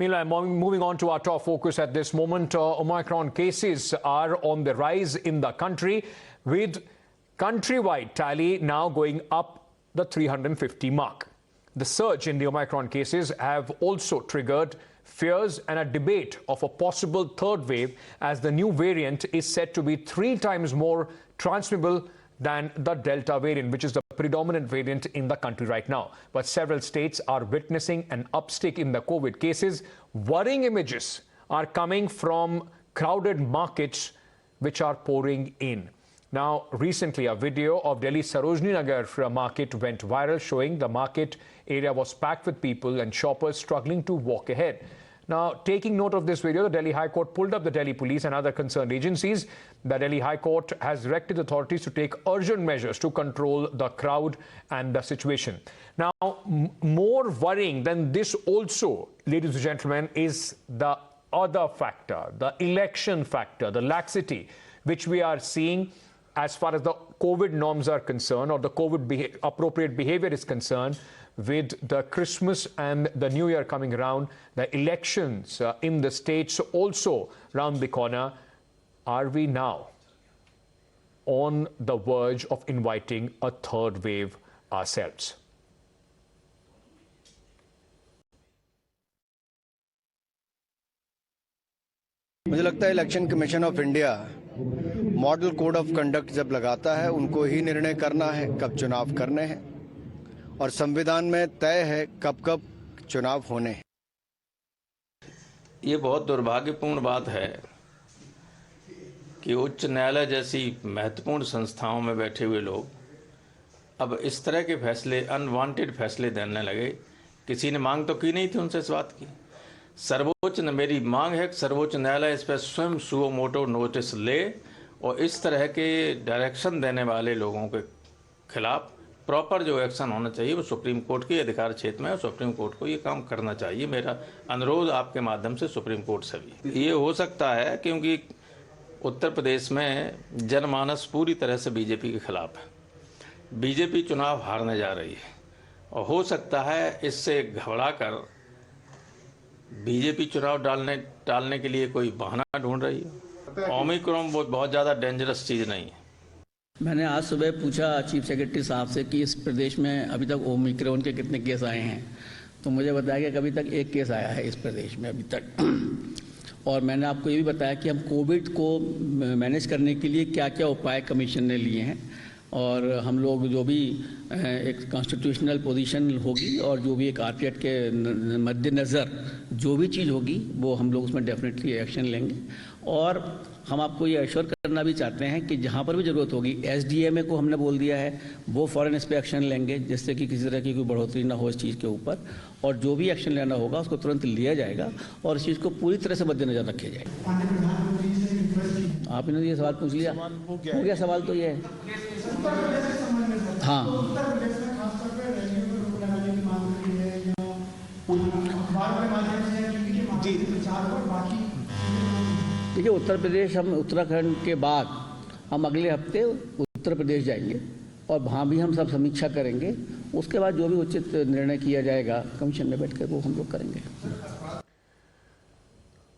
Meanwhile, moving on to our top focus at this moment, Omicron cases are on the rise in the country, with countrywide tally now going up the 350 mark. The surge in the Omicron cases have also triggered fears and a debate of a possible third wave, as the new variant is said to be 3 times more transmissible than the Delta variant, which is the predominant variant in the country right now. But several states are witnessing an uptick in the COVID cases. Worrying images are coming from crowded markets which are pouring in. Now, recently, a video of Delhi Sarojini Nagar market went viral, showing the market area was packed with people and shoppers struggling to walk ahead. Now, taking note of this video, the Delhi High Court pulled up the Delhi police and other concerned agencies. The Delhi High Court has directed authorities to take urgent measures to control the crowd and the situation. Now, more worrying than this also, ladies and gentlemen, is the other factor, the election factor, the laxity, which we are seeing as far as the COVID norms are concerned, or the COVID appropriate behavior is concerned. With the Christmas and the New Year coming around, the elections in the states also round the corner, are we now on the verge of inviting a third wave ourselves? मुझे लगता है election commission of India model code of conduct जब लगाता है, उनको ही निर्णय करना है कब चुनाव करने हैं, और संविधान में तय है कब कब चुनाव होने हैं। ये बहुत दुर्भाग्यपूर्ण बात है कि उच्च न्यायालय जैसी महत्वपूर्ण संस्थाओं में बैठे हुए लोग अब इस तरह के फैसले, अनवांटेड फैसले देने लगे। किसी ने मांग तो की नहीं थी उनसे इस बात की। सर्वोच्च ने, मेरी मांग है कि सर्वोच्च न्यायालय इस पर स्वयं सुओ मोटो नोटिस ले और इस तरह के डायरेक्शन देने वाले लोगों के खिलाफ प्रॉपर जो एक्शन होना चाहिए वो सुप्रीम कोर्ट के अधिकार क्षेत्र में है। सुप्रीम कोर्ट को ये काम करना चाहिए। मेरा अनुरोध आपके माध्यम से सुप्रीम कोर्ट से भी ये हो सकता है, क्योंकि उत्तर प्रदेश में जनमानस पूरी तरह से बीजेपी के खिलाफ है। बीजेपी चुनाव हारने जा रही है और हो सकता है इससे घबरा कर बीजेपी चुनाव टालने के लिए कोई बहाना ढूंढ रही है। ओमिक्रॉन वो बहुत ज़्यादा डेंजरस चीज़ नहीं है। मैंने आज सुबह पूछा चीफ सेक्रेटरी साहब से कि इस प्रदेश में अभी तक ओमिक्रॉन के कितने केस आए हैं, तो मुझे बताया कि अभी तक 1 केस आया है इस प्रदेश में अभी तक। और मैंने आपको ये भी बताया कि हम कोविड को मैनेज करने के लिए क्या क्या उपाय कमीशन ने लिए हैं, और हम लोग जो भी एक कॉन्स्टिट्यूशनल पोजीशन होगी और जो भी एक आरपीएफ के मद्देनज़र जो भी चीज़ होगी वो हम लोग उसमें डेफिनेटली एक्शन लेंगे। और हम आपको ये एश्योर करना भी चाहते हैं कि जहाँ पर भी ज़रूरत होगी, एसडीएमए को हमने बोल दिया है वो फ़ौरन इस पर एक्शन लेंगे, जिससे कि किसी तरह की कोई बढ़ोतरी ना हो इस चीज़ के ऊपर, और जो भी एक्शन लेना होगा उसको तुरंत लिया जाएगा और इस चीज़ को पूरी तरह से मद्देनज़र रखा जाएगा। आपने ये सवाल पूछ लिया, हो गया सवाल तो ये है। हाँ, देखिए उत्तर प्रदेश, हम उत्तराखंड के बाद हम अगले हफ्ते उत्तर प्रदेश जाएंगे और वहाँ भी हम सब समीक्षा करेंगे। उसके बाद जो भी उचित निर्णय किया जाएगा कमीशन में बैठकर वो हम लोग करेंगे।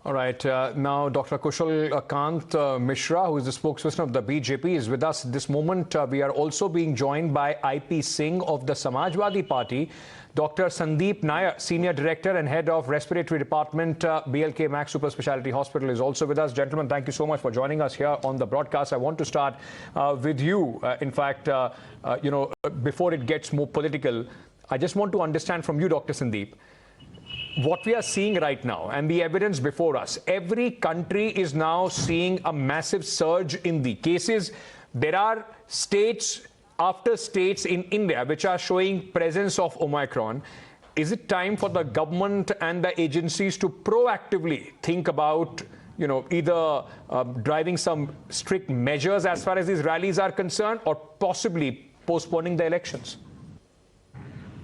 All right, now Dr. Kushal Kant Mishra, who is the spokesperson of the BJP, is with us this moment. We are also being joined by IP Singh of the Samajwadi Party, Dr. Sandeep Nayyar, Senior Director and Head of Respiratory Department, BLK Max Super Speciality Hospital, is also with us. Gentlemen, thank you so much for joining us here on the broadcast. I want to start with you. In fact, you know, before it gets more political, I just want to understand from you, Dr. Sandeep, what we are seeing right now and the evidence before us. Every country is now seeing a massive surge in the cases. There are states after states in India which are showing presence of Omicron. Is it time for the government and the agencies to proactively think about, you know, either driving some strict measures as far as these rallies are concerned, or possibly postponing the elections?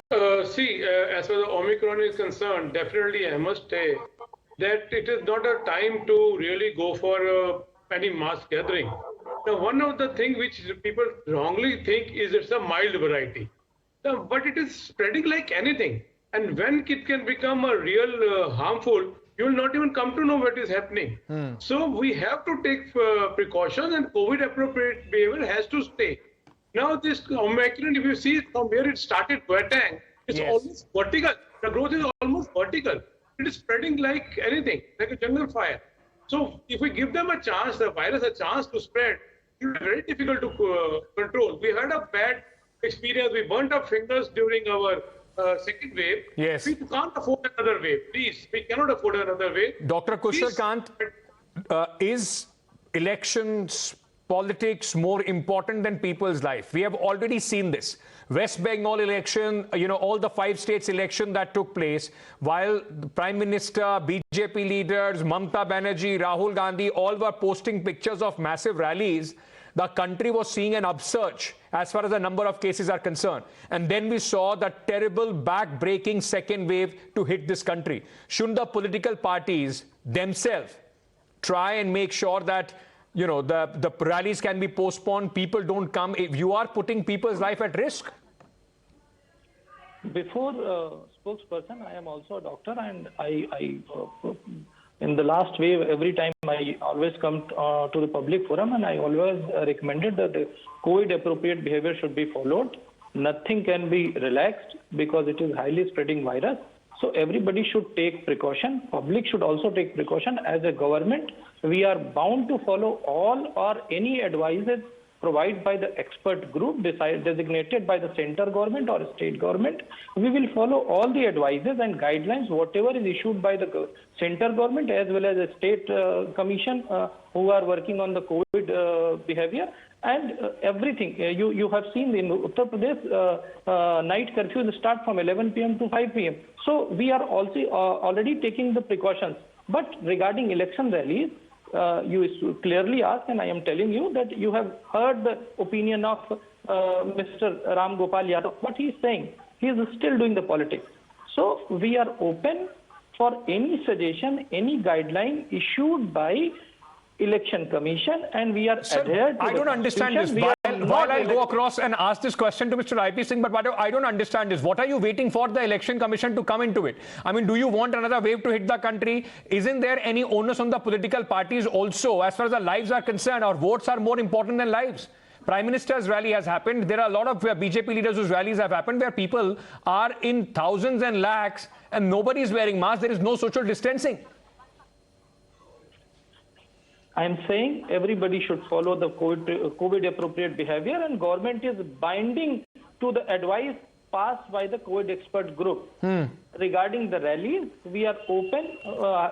As far as Omicron is concerned, definitely I must say that it is not a time to really go for any mass gathering. Now, one of the things which people wrongly think is it's a mild variety. But it is spreading like anything. And when it can become a real harmful, you will not even come to know what is happening. So we have to take precautions, and COVID appropriate behavior has to stay. Now this Omicron, if you see from where it started, Guatang, it's almost vertical. The growth is almost vertical. It is spreading like anything, like a jungle fire. So if we give them a chance, the virus a chance to spread, it will be very difficult to control. We had a bad experience. We burnt our fingers during our second wave. Yes. We can't afford another wave. Please, we cannot afford another wave. Dr. Kushal Kant, is elections, politics more important than people's life? We have already seen this. West Bengal election, all the 5 states election that took place, while the Prime Minister, BJP leaders, Mamata Banerjee, Rahul Gandhi, all were posting pictures of massive rallies, the country was seeing an upsurge as far as the number of cases are concerned. And then we saw the terrible back-breaking second wave to hit this country. Shouldn't the political parties themselves try and make sure that the rallies can be postponed, people don't come? If you are putting people's life at risk. Before spokesperson, I am also a doctor, and I in the last wave, every time I always come to the public forum, and I always recommended that the COVID appropriate behavior should be followed. Nothing can be relaxed because it is highly spreading virus. So everybody should take precaution. Public should also take precaution. As a government, we are bound to follow all or any advices provided by the expert group designated by the center government or state government. We will follow all the advices and guidelines, whatever is issued by the center government as well as the state commission who are working on the COVID behavior. And everything, you have seen in Uttar Pradesh, night curfew will start from 11 p.m. to 5 p.m. So we are also already taking the precautions. But regarding election rallies, you clearly asked, and I am telling you that you have heard the opinion of Mr. Ram Gopal Yadav. What he is saying, he is still doing the politics. So we are open for any suggestion, any guideline issued by Election Commission, and we are adhered to I don't understand this. While I'll go across and ask this question to Mr. IP Singh, but I don't understand this. What are you waiting for the Election Commission to come into it? I mean, do you want another wave to hit the country? Isn't there any onus on the political parties also, as far as the lives are concerned? Our votes are more important than lives. Prime Minister's rally has happened. There are a lot of BJP leaders whose rallies have happened where people are in thousands and lakhs and nobody is wearing masks. There is no social distancing. I am saying everybody should follow the COVID appropriate behavior, and government is binding to the advice passed by the COVID expert group. Regarding the rallies, we are open,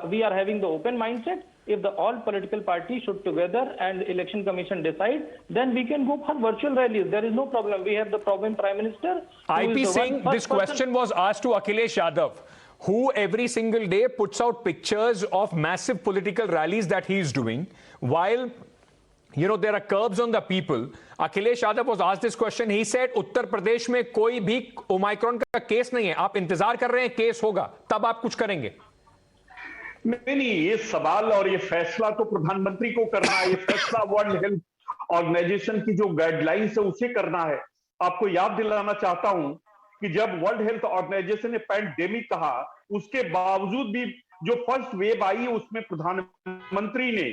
we are having the open mindset. If all political parties should together and Election Commission decide, then we can go for virtual rallies. There is no problem. We have the problem Prime Minister. IP Singh, this question was asked to Akhilesh Yadav, who every single day puts out pictures of massive political rallies that he is doing, while there are curbs on the people. Akhilesh Yadav was asked this question. He said, Uttar Pradesh में कोई भी Omicron का case नहीं है. आप इंतजार कर रहे हैं केस होगा, तब आप कुछ करेंगे? नहीं, ये सवाल और ये फैसला तो प्रधानमंत्री को करना है. ये फैसला वर्ल्ड हेल्थ ऑर्गेनाइजेशन की जो गाइडलाइंस है उसे करना है. आपको याद दिलाना चाहता हूं कि जब वर्ल्ड हेल्थ ऑर्गेनाइजेशन ने पैंडेमिक कहा, उसके बावजूद भी जो फर्स्ट वेव आई उसमें प्रधानमंत्री ने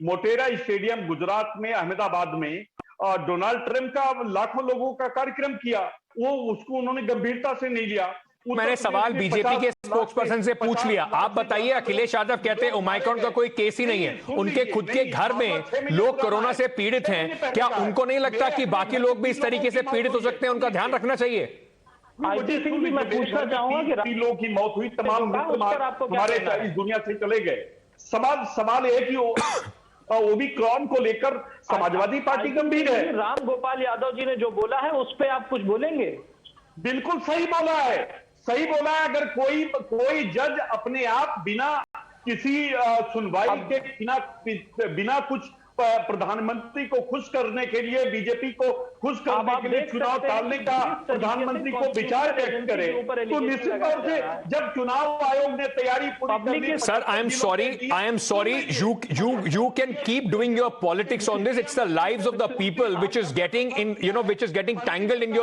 मोटेरा स्टेडियम गुजरात में, अहमदाबाद में डोनाल्ड ट्रंप का लाखों लोगों का कार्यक्रम किया. उसको उन्होंने गंभीरता से नहीं लिया. मैंने सवाल बीजेपी के स्पोक्सपर्सन से पूछ लिया. आप बताइए, अखिलेश यादव कहते हैं ओमाइक्रॉन का कोई केस ही नहीं है. उनके खुद के घर में लोग कोरोना से पीड़ित हैं. क्या उनको नहीं लगता कि बाकी लोग भी इस तरीके से पीड़ित हो सकते हैं? उनका ध्यान रखना चाहिए. IP Singh भी मैं पूछना चाहूंगा कि लोगों की मौत हुई, तमाम हमारे इस दुनिया से चले गए. सवाल है कि ओमिक्रॉन को लेकर समाजवादी पार्टी गंभीर है. राम गोपाल यादव जी ने जो बोला है उस पर आप कुछ बोलेंगे? बिल्कुल सही बोला है, सही बोला है. अगर कोई जज अपने आप बिना किसी सुनवाई के बिना कुछ प्रधानमंत्री को खुश करने के लिए, बीजेपी को खुश करने के लिए चुनाव टालने का प्रधानमंत्री को विचार व्यक्त करे, तो निश्चित तौर से जब चुनाव आयोग ने तैयारी पूरी कर ली। Sir, I am sorry. You can keep doing your politics on this. It's the lives of the people which is getting tangled in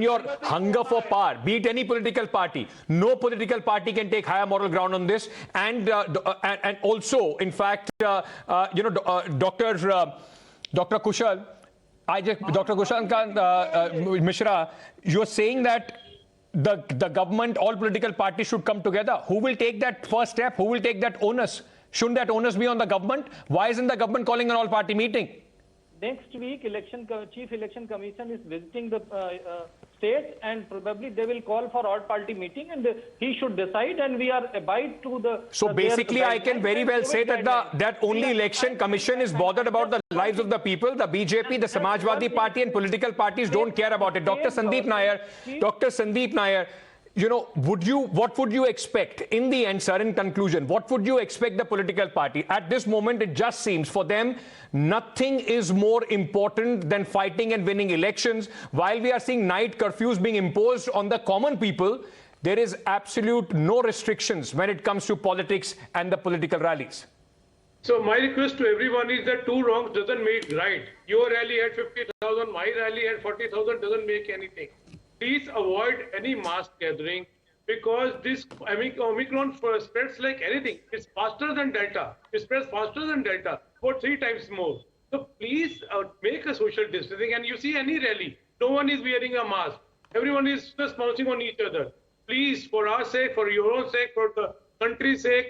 your hunger for power. Be it any political party. No political party can take higher moral ground on this. And also, in fact, Dr. Kushal. Dr. Kushal Kant Mishra, you're saying that the government, all political parties should come together. Who will take that first step? Who will take that onus? Shouldn't that onus be on the government? Why isn't the government calling an all-party meeting? Next week, Chief Election Commission is visiting the states, and probably they will call for all-party meeting, and he should decide, and we are abide to the. So basically, I can very well say that that only Election Commission is bothered about the lives of the people. The BJP, the Samajwadi Party, and political parties don't care about it. Dr. Sandeep Nayyar, what would you expect in the end, sir, in conclusion? What would you expect the political party? At this moment, it just seems for them, nothing is more important than fighting and winning elections. While we are seeing night curfews being imposed on the common people, there is absolute no restrictions when it comes to politics and the political rallies. So my request to everyone is that two wrongs doesn't make right. Your rally had 50,000, my rally had 40,000, doesn't make anything. Please avoid any mass gathering, because this Omicron spreads like anything. It's faster than Delta. It spreads faster than Delta, about 3 times more. So please make a social distancing. And you see any rally, no one is wearing a mask. Everyone is just bouncing on each other. Please, for our sake, for your own sake, for the country's sake,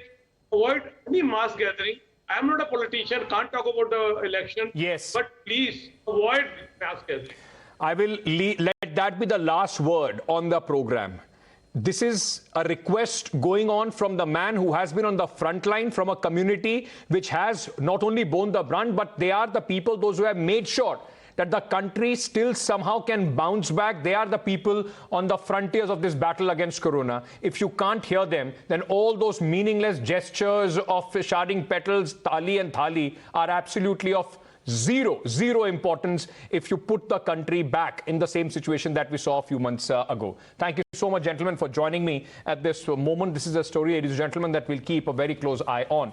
avoid any mass gathering. I am not a politician, can't talk about the election. Yes. But please avoid mass gathering. I will let that be the last word on the program. This is a request going on from the man who has been on the front line, from a community which has not only borne the brunt, but they are the people, those who have made sure that the country still somehow can bounce back. They are the people on the frontiers of this battle against corona. If you can't hear them, then all those meaningless gestures of sharding petals, thali and thali, are absolutely of zero importance if you put the country back in the same situation that we saw a few months ago. Thank you so much, gentlemen, for joining me at this moment. This is a story, ladies and gentlemen, that we'll keep a very close eye on.